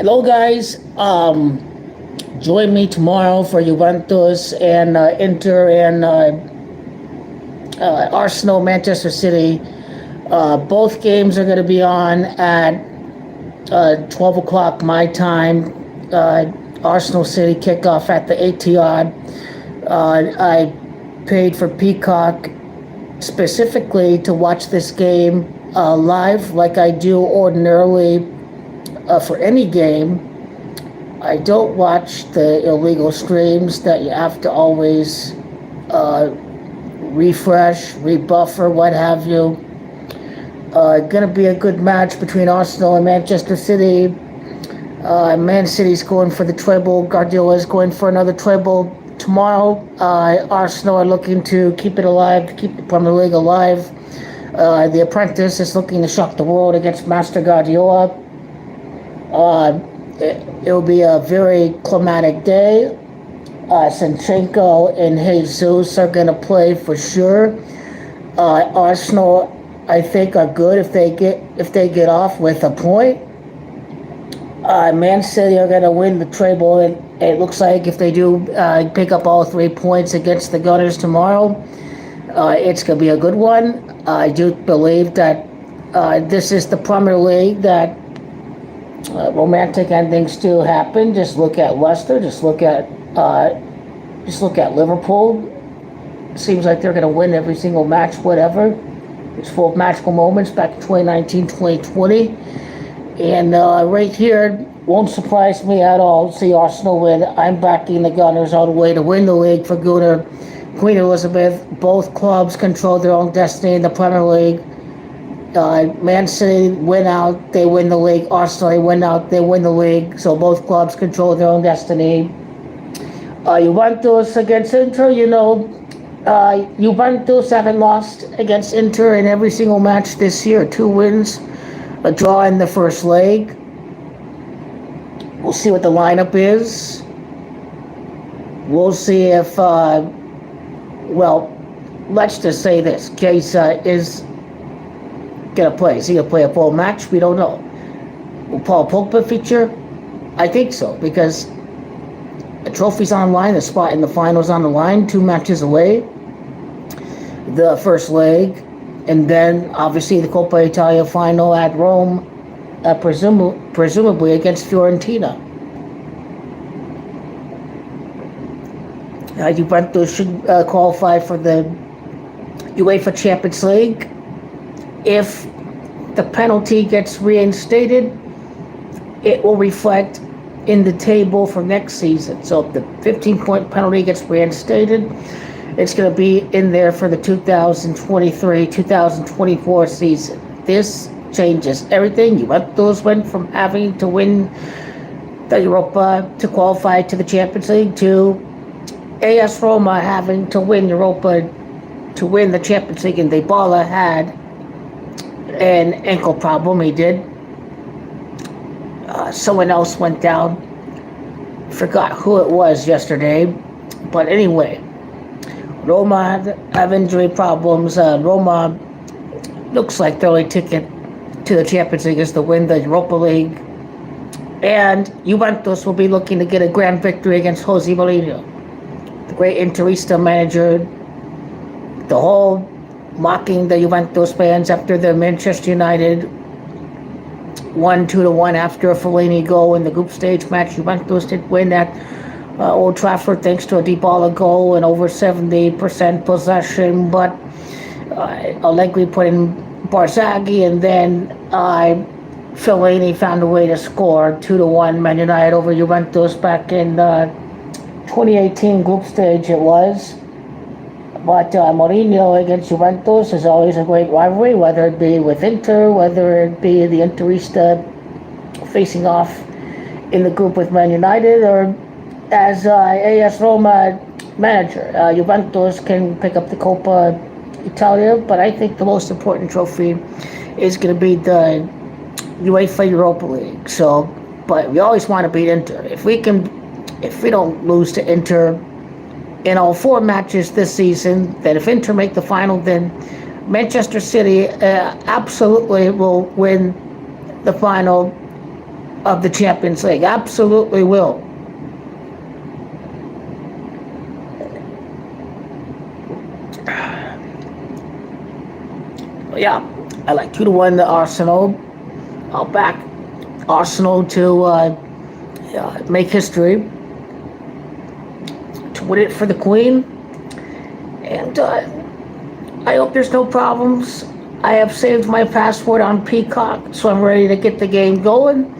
Hello, guys. Join me tomorrow for Juventus and Inter and Arsenal, Manchester City. Both games are going to be on at 12 o'clock my time. Arsenal City kickoff at the Etihad. I paid for Peacock specifically to watch this game live like I do ordinarily for any game. I don't watch the illegal streams that you have to always refresh, rebuffer, what have you. Gonna be a good match between Arsenal and Manchester City. Man City's going for the treble. Guardiola's going for another treble. Tomorrow, Arsenal are looking to keep it alive, to keep the Premier League alive. The Apprentice is looking to shock the world against Master Guardiola. It'll be a very climatic day. Zinchenko and Jesus are going to play for sure. Arsenal, I think, are good if they get off with a point. Man City are going to win the treble. It looks like if they do pick up all 3 points against the Gunners tomorrow, it's going to be a good one. I do believe that this is the Premier League that romantic endings do happen. Just look at Leicester. Just look at Liverpool. Seems like they're going to win every single match, whatever. It's full of magical moments back in 2019, 2020. And right here, won't surprise me at all to see Arsenal win. I'm backing the Gunners all the way to win the league for Queen Elizabeth. Both clubs control their own destiny in the Premier League. Man City win out, they win the league. Arsenal, they win out, they win the league. So both clubs control their own destiny. Juventus against Inter, Juventus haven't lost against Inter in every single match this year. 2 wins, a draw in the first leg. We'll see what the lineup is. We'll see if, let's just say this. Chiesa is going to play. Is he going to play a full match? We don't know. Will Paul Pogba feature? I think so, because the trophy's on the line, the spot in the finals on the line, 2 matches away. The first leg, and then obviously the Coppa Italia final at Rome, presumably against Fiorentina. Juventus should qualify for the UEFA Champions League. If the penalty gets reinstated, it will reflect in the table for next season. So if the 15-point penalty gets reinstated, it's going to be in there for the 2023-2024 season. This changes everything. Juventus went from having to win the Europa to qualify to the Champions League to AS Roma having to win Europa to win the Champions League, and Dybala had an ankle problem. He did. Someone else went down. Forgot who it was yesterday. But anyway, Roma have injury problems. Roma looks like their only ticket to the Champions League is to win the Europa League. And Juventus will be looking to get a grand victory against Jose Mourinho, the great Interista manager. The whole mocking the Juventus fans after the Manchester United 2-1 after a Fellaini goal in the group stage match. Juventus did win at Old Trafford thanks to a Dybala goal and over 70% possession, but Allegri put in Barzaghi, and then Fellaini found a way to score 2-1 Man United over Juventus back in 2018 group stage it was. But Mourinho against Juventus is always a great rivalry, whether it be with Inter, whether it be the Interista facing off in the group with Man United, or as AS Roma manager. Juventus can pick up the Coppa Italia, but I think the most important trophy is going to be the UEFA Europa League. So, but we always want to beat Inter. If we don't lose to Inter in all 4 matches this season, then if Inter make the final, then Manchester City absolutely will win the final of the Champions League. Absolutely will. Yeah, I like 2-1 the Arsenal. I'll back Arsenal to make history, to win it for the Queen. And I hope there's no problems. I have saved my password on Peacock, so I'm ready to get the game going.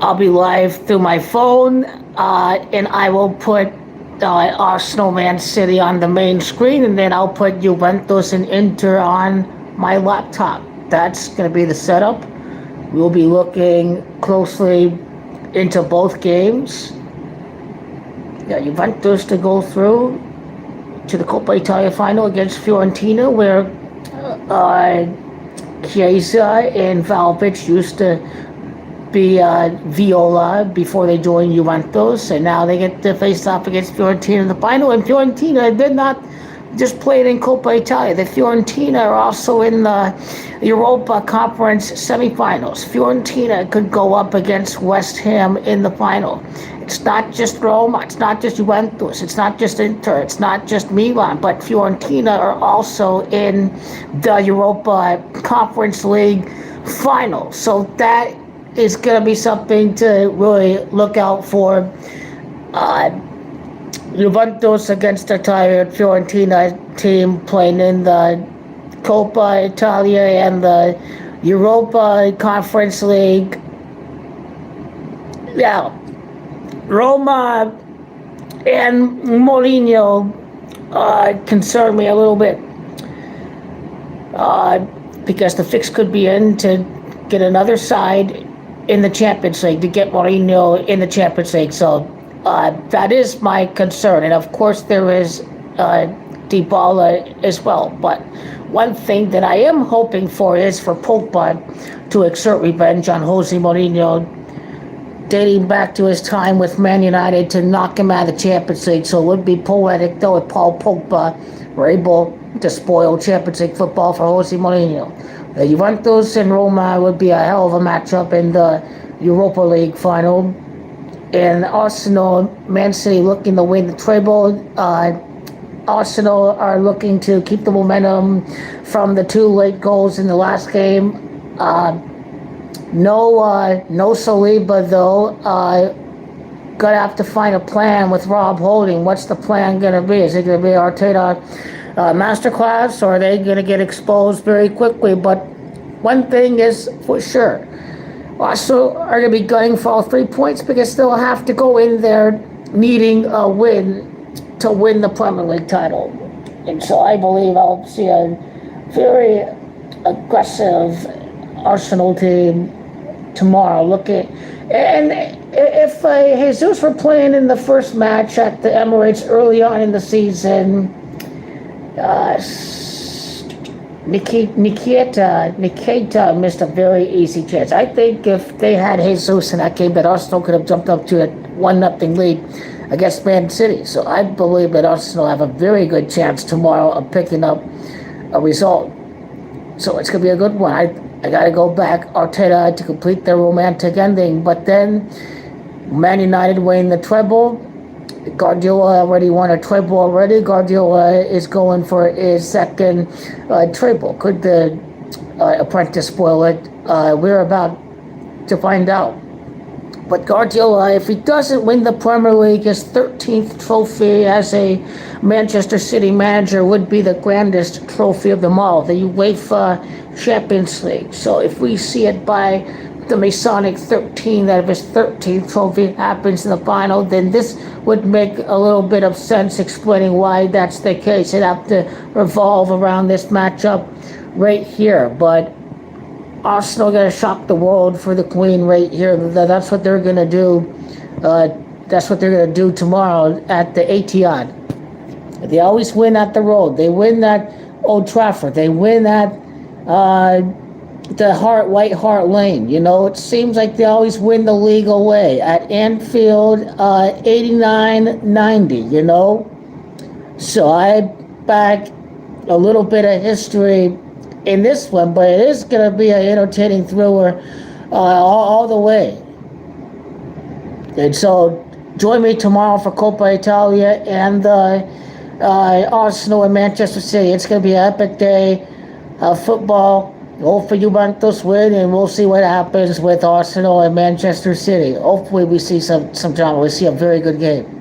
I'll be live through my phone, and I will put Arsenal Man City on the main screen, and then I'll put Juventus and Inter on my laptop. That's going to be the setup. We'll be looking closely into both games. Yeah, Juventus to go through to the Coppa Italia final against Fiorentina, where Chiesa and Vlahovic used to be Viola before they joined Juventus, and now they get to face off against Fiorentina in the final. And Fiorentina did not just play it in Coppa Italia. The Fiorentina are also in the Europa Conference semifinals. Fiorentina could go up against West Ham in the final. It's not just Roma, it's not just Juventus, it's not just Inter, it's not just Milan, but Fiorentina are also in the Europa Conference League final. So that is going to be something to really look out for. Juventus against the tired Fiorentina team playing in the Coppa Italia and the Europa Conference League. Yeah, Roma and Mourinho concern me a little bit because the fix could be in to get another side in the Champions League, to get Mourinho in the Champions League. So that is my concern. And of course there is Dybala as well. But one thing that I am hoping for is for Pogba to exert revenge on Jose Mourinho, dating back to his time with Man United, to knock him out of the Champions League. So it would be poetic though if Paul Pogba were able to spoil Champions League football for Jose Mourinho. The Juventus and Roma would be a hell of a matchup in the Europa League final. And Arsenal, Man City looking to win the treble. Arsenal are looking to keep the momentum from the 2 late goals in the last game. No Saliba though. Gonna have to find a plan with Rob Holding. What's the plan gonna be? Is it gonna be Arteta masterclass, or are they gonna get exposed very quickly? But one thing is for sure, Arsenal are gonna be gunning for all 3 points because they'll have to go in there needing a win to win the Premier League title. And so I believe I'll see a very aggressive Arsenal team tomorrow. And if Jesus were playing in the first match at the Emirates early on in the season, Nikita missed a very easy chance. I think if they had Jesus in that game, that Arsenal could have jumped up to a 1-0 lead against Man City. So I believe that Arsenal have a very good chance tomorrow of picking up a result. So it's going to be a good one. I got to go back Arteta to complete their romantic ending. But then Man United winning the treble. Guardiola already won a treble already. Guardiola is going for his second treble. Could the apprentice spoil it? We're about to find out. But Guardiola, if he doesn't win the Premier League, his 13th trophy as a Manchester City manager would be the grandest trophy of them all, the UEFA Champions League. So if we see it by the Masonic 13, that if his 13th trophy happens in the final, then this would make a little bit of sense explaining why that's the case. It'd have to revolve around this matchup right here. But Arsenal going to shock the world for the Queen right here. That's what they're going to do. That's what they're going to do tomorrow at the Etihad. They always win at the Road. They win at Old Trafford. They win at the White Hart Lane. You know, it seems like they always win the league away. At Anfield, 89-90, you know. So I back a little bit of history in this one, but it is going to be an entertaining thriller all the way. And so join me tomorrow for Coppa Italia and Arsenal and Manchester City. It's going to be an epic day of football. Hope for Juventus win, and we'll see what happens with Arsenal and Manchester City. Hopefully we see some drama. We see a very good game.